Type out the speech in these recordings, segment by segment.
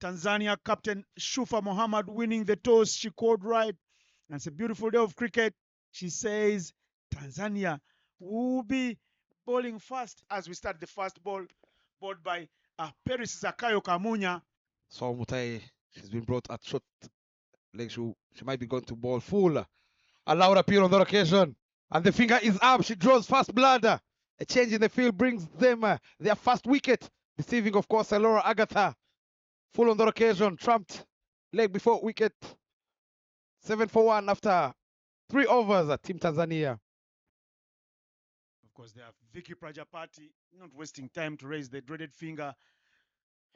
Tanzania captain Shufa Mohammed winning the toss. She called right. And it's a beautiful day of cricket. She says Tanzania will be bowling first as we start the first ball, bowled by Peris Zakayo Kamunya. So Mutai, she's been brought at short leg. She might be going to ball full. A Laura appear on that occasion. And the finger is up. She draws fast blood. A change in the field brings them their first wicket. Deceiving, of course, Laura Agatha. Full on that occasion. Trumped leg before wicket. 7 for 1 after 3 overs at Team Tanzania. Of course, they have Vicky Prajapati not wasting time to raise the dreaded finger.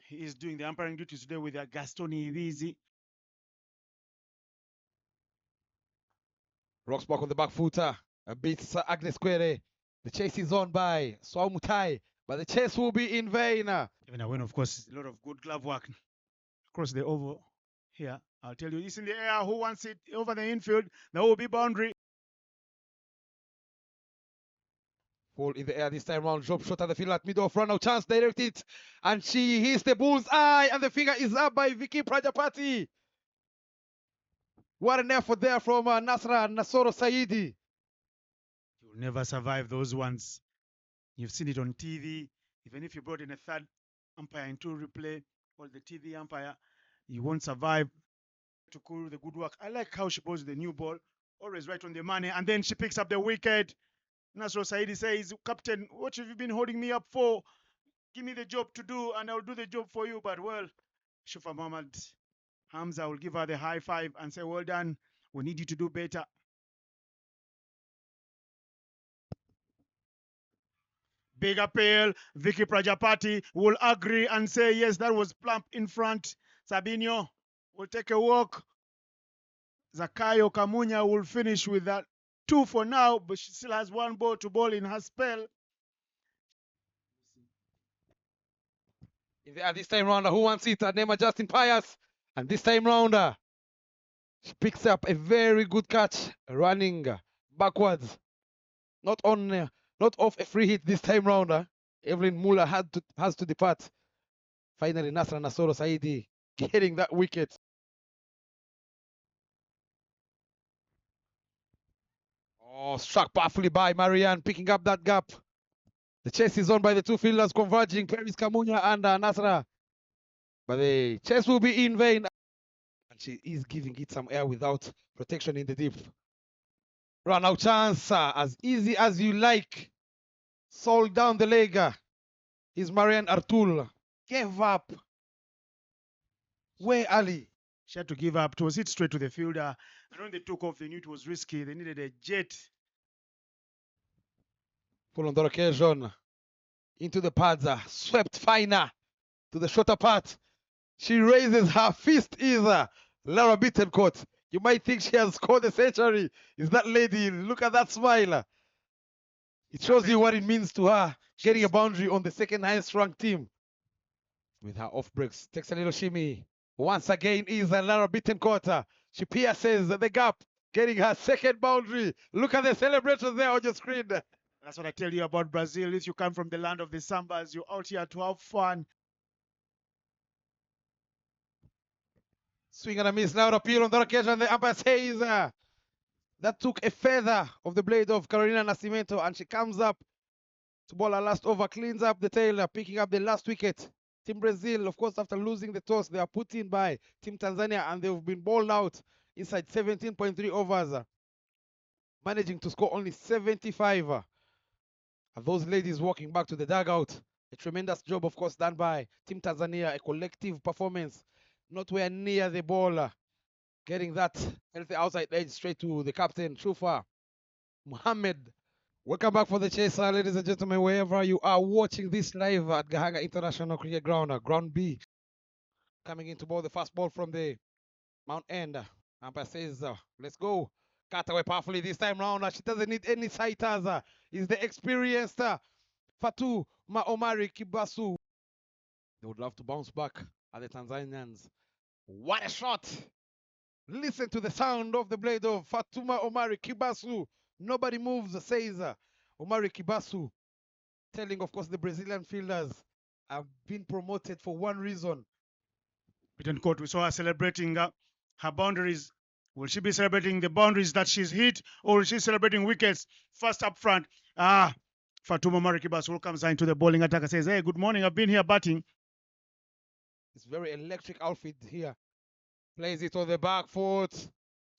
He is doing the umpiring duties today with Gastoni Irizi. Rocks back on the back footer. Beats Agnes Quere. The chase is on by Swaumutai, but the chase will be in vain. Even a win, of course, a lot of good glove work across the oval here. I'll tell you, it's in the air. Who wants it over the infield? There will be boundary. Ball in the air this time round. Drop shot at the field at middle of run. Now chance, direct it. And she hits the bull's eye. And the finger is up by Vicky Prajapati. What an effort there from Nasra Nasoro Saidi. You'll never survive those ones. You've seen it on TV. Even if you brought in a third umpire into replay or the TV umpire, you won't survive. To cool the good work. I like how she bowls the new ball, always right on the money, and then she picks up the wicket. Nasro Saidi says, Captain, what have you been holding me up for? Give me the job to do, and I'll do the job for you. But well, Shufa Mohammed Hamza will give her the high five and say, well done. We need you to do better. Big appeal. Vicky Prajapati will agree and say, yes, that was plump in front. Sabinho will take a walk. Zakayo Kamunya will finish with that 2 for now, but she still has 1 ball to bowl in her spell. This time round, who wants it? Nema Justin Pius. And this time round, she picks up a very good catch, running backwards. Not off a free hit this time round. Evelyn Muller has to depart. Finally, Nasra Nasoro Saidi getting that wicket. Oh, struck powerfully by Marianne, picking up that gap. The chase is on by the two fielders converging, Paris Kamunya and Nasra. But the chase will be in vain. And she is giving it some air without protection in the deep. Run out chance, as easy as you like. Soul down the leg. Is Marianne Artul. Gave up. Where Ali? She had to give up. It was hit straight to the fielder. And when they took off, they knew it was risky. They needed a jet. Full on the occasion. Into the pads. Swept finer to the shorter part. She raises her fist either. Laura Bittencourt. You might think she has scored a century. Is that lady? Look at that smile. It shows you what it means to her. Getting a boundary on the second highest ranked team. With her off breaks. Takes a little shimmy. Once again is Laura Bittencourt. She pierces the gap. Getting her second boundary. Look at the celebration there on your screen. That's what I tell you about Brazil. If you come from the land of the Sambas, you're out here to have fun. Swing and a miss. Laura appeal on that occasion. The umpire says that took a feather of the blade of Carolina Nascimento, and she comes up to bowl her last over, cleans up the tail, picking up the last wicket. Team Brazil, of course, after losing the toss, they are put in by Team Tanzania, and they've been bowled out inside 17.3 overs, managing to score only 75. And those ladies walking back to the dugout. A tremendous job, of course, done by Team Tanzania. A collective performance, nowhere near the ball, getting that healthy outside edge straight to the captain, Shufa Mohammed. Welcome back for the chase, ladies and gentlemen, wherever you are watching this live at Gahanga International Cricket Ground, Ground B. Coming in to bowl the fast ball from the Mount End. Umpire says, let's go. Cut away powerfully this time round. She doesn't need any sighters. Is the experienced Fatu Omari Kibasu. They would love to bounce back at the Tanzanians. What a shot! Listen to the sound of the blade of Fatuma Omari Kibasu. Nobody moves, says Omari Kibasu. Telling, of course, the Brazilian fielders have been promoted for one reason. Bittencourt, we saw her celebrating her boundaries. Will she be celebrating the boundaries that she's hit, or is she celebrating wickets? First up front, Fatuma Marikibas welcomes her into the bowling attack and says, hey, good morning, I've been here batting. It's very electric outfit here. Plays it on the back foot.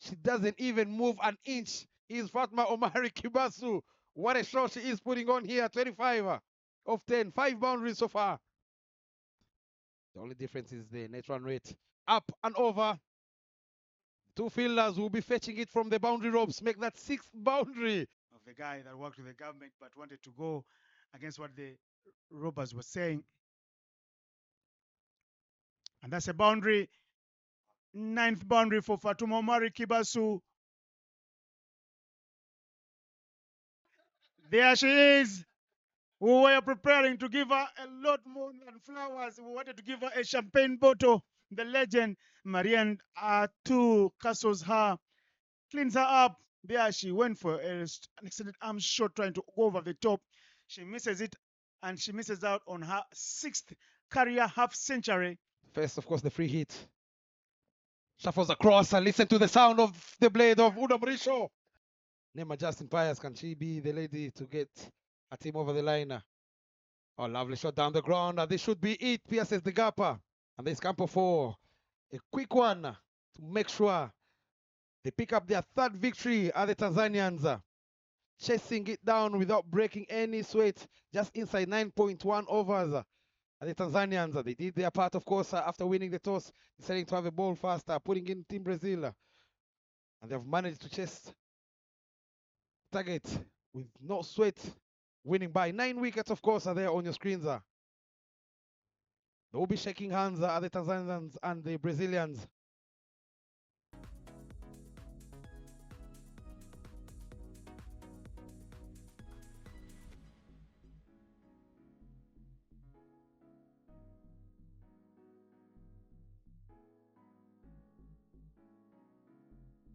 She doesn't even move an inch. Is Fatma Omari Kibasu. What a shot she is putting on here. 25 of 10. 5 boundaries so far. The only difference is the net run rate. Up and over. Two fielders will be fetching it from the boundary ropes. Make that 6th boundary. Of the guy that worked with the government but wanted to go against what the robbers were saying. And that's a boundary. 9th boundary for Fatuma Omari Kibasu. There she is. We were preparing to give her a lot more than flowers. We wanted to give her a champagne bottle. The legend, Marianne Atu castles her, cleans her up. There she went for an extended arm shot trying to go over the top. She misses it, and she misses out on her 6th career half century. First, of course, the free hit. Shuffles across and listen to the sound of the blade of Una Mauricio. Nema Justin Pius, can she be the lady to get a team over the line? Oh, lovely shot down the ground. And this should be it. Pierces the gapper. And there's Campo for a quick one to make sure they pick up their 3rd victory at the Tanzanians. Chasing it down without breaking any sweat. Just inside 9.1 overs. At the Tanzanians, they did their part, of course, after winning the toss, deciding to have a ball faster, putting in Team Brazil. And they've managed to chase target with no sweat, winning by 9 wickets, of course, are there on your screens. They will be shaking hands at the Tanzanians and the Brazilians.